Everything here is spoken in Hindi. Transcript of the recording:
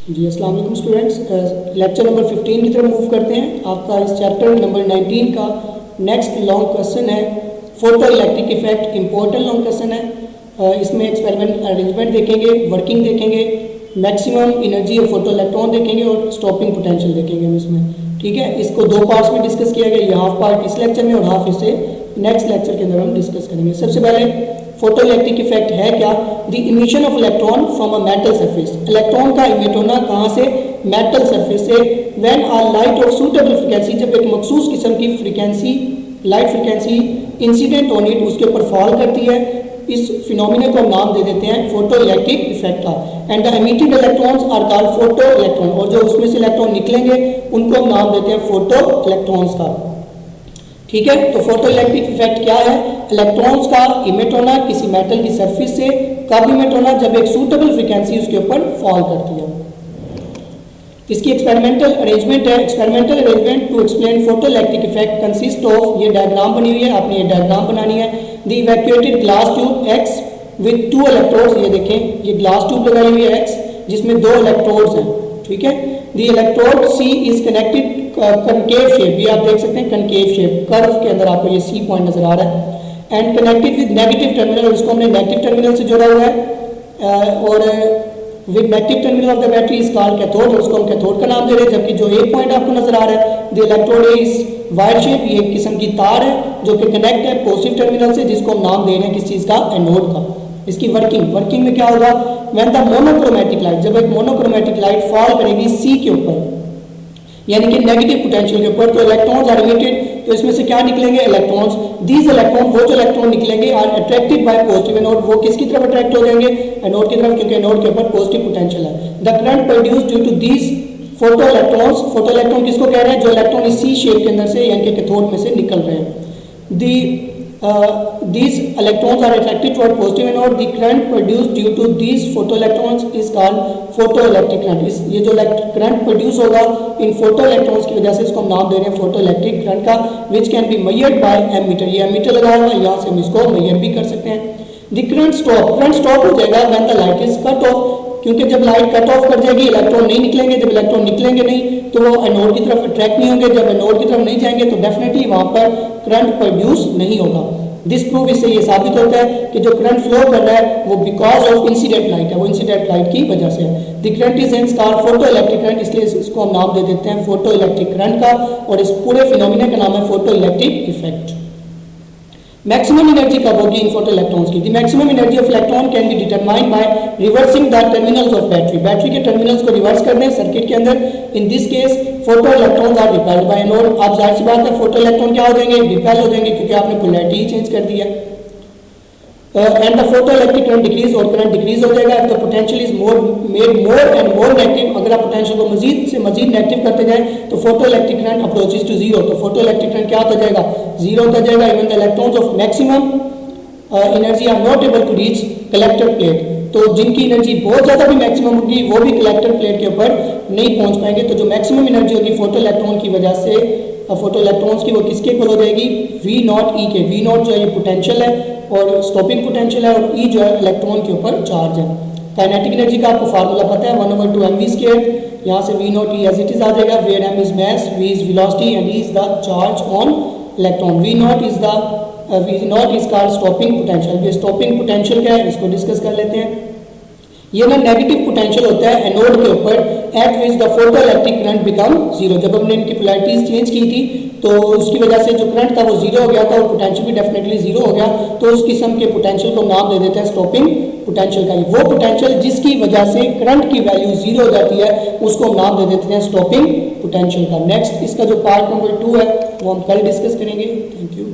जी अस्सलाम वालेकुम स्टूडेंट्स, लेक्चर नंबर 15 की तरफ मूव करते हैं। आपका इस चैप्टर नंबर 19 का नेक्स्ट लॉन्ग क्वेश्चन है photo electric effect. Important long question है। इसमें एक्सपेरिमेंट अरेंजमेंट देखेंगे, वर्किंग देखेंगे, maximum energy of photo electron देखेंगे और स्टॉपिंग पोटेंशियल देखेंगे हम इसमें। ठीक है, इसको दो पार्ट्स में डिस्कस किया गया, ये हाफ पार्ट इस लेक्चर में और हाफ इसे नेक्स्ट लेक्चर के अंदर हम डिस्कस करेंगे। सबसे पहले फोटो इलेक्ट्रिक इफेक्ट है क्या? The emission of electron from a metal surface. Electron का इमिट होना कहाँ से? मेटल सरफेस से। When a light of suitable frequency, जब एक मखसूस किस्म की frequency, light frequency incident on it, उसके ऊपर फॉल करती है, इस फिनोमिना को हम नाम दे देते हैं फोटो इलेक्ट्रिक इफेक्ट का। And the emitted electrons are called photo electron, और जो उसमें से इलेक्ट्रॉन निकलेंगे उनको हम नाम देते हैं फोटो इलेक्ट्रॉन्स का। ठीक है, तो फोटो इलेक्ट्रिक इफेक्ट क्या है? इलेक्ट्रॉन्स का इमिट होना किसी मेटल की सरफेस से, कब इमिट होना? जब एक सूटेबल फ्रीक्वेंसी उसके ऊपर फॉल करती है। इसकी एक्सपेरिमेंटल अरेंजमेंट है। Experimental arrangement to explain photo electric effect consist of, ये डायग्राम बनी हुई है, आपने ये डायग्राम बनानी है। The evacuated glass tube x with 2 electrodes, ये देखें ये ग्लास ट्यूब लगाई हुई है एक्स जिसमें 2 इलेक्ट्रोड्स हैं। ठीक है, the electrode C is connected concave shape, ये आप देख सकते हैं कनकेव शेप, कर्व के अंदर आपको ये सी पॉइंट नजर आ रहा है। And connected with negative terminal, इसको हमने नेगेटिव टर्मिनल से जोड़ा हुआ है। और with negative terminal of the battery is called cathode, और उसको हम कैथोड का नाम दे रहे हैं। जबकि जो एक पॉइंट आपको नजर आ रहा है the electrode is wire shape, ये एक किस्म की तार है जो कि कनेक्ट है पॉजिटिव टर्मिनल से, जिसको हम नाम दे रहे हैं किस चीज का? एनोड का। इसकी वर्किंग में क्या होगा? व्हेन द मोनोक्रोमैटिक लाइट, जब एक मोनोक्रोमैटिक लाइट फॉल करेगी सी के ऊपर, यानी कि नेगेटिव पोटेंशियल के ऊपर, तो इलेक्ट्रॉन्स आर इमिटेड, तो इसमें से क्या निकलेंगे? इलेक्ट्रॉन्स। दीज इलेक्ट्रॉन, वो जो इलेक्ट्रॉन निकलेंगे, are attracted by positive anode, वो किसकी तरफ अट्रैक्ट हो जाएंगे? एनोड की तरफ, क्योंकि एनोड के ऊपर पॉजिटिव पोटेंशियल है। The current produce due to these photo electrons, photo electron किसको कह रहे हैं? जो इलेक्ट्रॉन इस सी शेप के अंदर से यानी कि कैथोड में से निकल रहे हैं। These electrons are attracted toward positive anode. The current produced due to these photoelectrons is called photoelectric current. ये जो करंट प्रोड्यूस होगा इन फोटो इलेक्ट्रॉन्स की वजह से, इसको हम नाम दे रहे हैं फोटो इलेक्ट्रिक करंट का। Which can be measured by ammeter, ये एमीटर लगाया हुआ है, यहाँ से हम इसको मेजर भी कर सकते हैं। द करंट स्टॉप हो जाएगा when the light is cut off, क्योंकि जब लाइट कट ऑफ कर जाएगी इलेक्ट्रॉन नहीं निकलेंगे। जब इलेक्ट्रॉन निकलेंगे नहीं तो वो एनोड की तरफ अट्रैक्ट नहीं होंगे। जब एनोड की तरफ नहीं जाएंगे तो डेफिनेटली वहां पर करंट प्रोड्यूस नहीं होगा। दिस प्रूफ, इससे ये साबित होता है कि जो करंट फ्लो कर रहा है वो बिकॉज ऑफ इंसिडेंट लाइट है, वो इंसिडेंट लाइट की वजह से है। The current is hence called photo electric current, इसलिए इसको हम नाम दे देते हैं फोटो इलेक्ट्रिक करंट का, और इस पूरे फिनोमिना का नाम है photo electric effect. Maximum energy कब होगी इन फोटो इलेक्ट्रॉन्स की? The maximum energy of electron can be determined by reversing the terminals of battery, battery के टर्मिनल्स को रिवर्स कर दें सर्किट के अंदर। In this case photo electrons are repelled by anode. आप जाहिर सी बात है फोटो इलेक्ट्रॉन क्या हो जाएंगे? रिपेल हो जाएंगे, क्योंकि आपने पोलैरिटी चेंज कर दी है। And the photo electric current decrease, और करंट डिक्रीज हो जाएगा। If the potential is made more and more negative, अगर आप पोटेंशियल को मजीद से मजीद नेगेटिव करते जाएं तो photo electric current approaches to zero, तो फोटो इलेक्ट्रिक करंट क्या होता जाएगा? जीरो होता जाएगा। Even the electrons of maximum energy are not able to reach collector plate, तो जिनकी एनर्जी बहुत ज़्यादा भी मैक्सिमम होगी वो भी कलेक्टर प्लेट के ऊपर नहीं पहुंच पाएंगे। तो जो मैक्सिमम एनर्जी होगी फोटो इलेक्ट्रॉन की वजह से, फोटो इलेक्ट्रॉन्स की, वो किसके इक्वल हो जाएगी? वी नॉट ई के। वी नॉट जो है ये पोटेंशियल है और स्टॉपिंग पोटेंशियल है, और ई जो है इलेक्ट्रॉन के ऊपर चार्ज है। काइनेटिक एनर्जी का आपको फार्मूला पता है, 1/2mv²। यहाँ से V naught E as it is आ जाएगा, where M is mass, V is velocity and E is the charge on electron. V naught is called stopping potential. ये स्टॉपिंग पोटेंशियल क्या है इसको डिस्कस कर लेते हैं। ये ना नेगेटिव पोटेंशियल होता है एनोड के ऊपर, eight which the photo electric current become zero. जब हमने इनकी पोलैरिटीज चेंज की थी तो उसकी वजह से जो करंट था वो जीरो हो गया था, और पोटेंशियल भी डेफिनेटली जीरो हो गया। तो उस किस्म के पोटेंशियल को नाम दे देते हैं स्टॉपिंग पोटेंशियल का। वो पोटेंशियल जिसकी वजह से करंट की वैल्यू जीरो हो जाती है उसको हम नाम दे देते हैं स्टॉपिंग पोटेंशियल का। नेक्स्ट इसका जो पार्ट नंबर 2 है वो हम कल डिस्कस करेंगे। Thank you.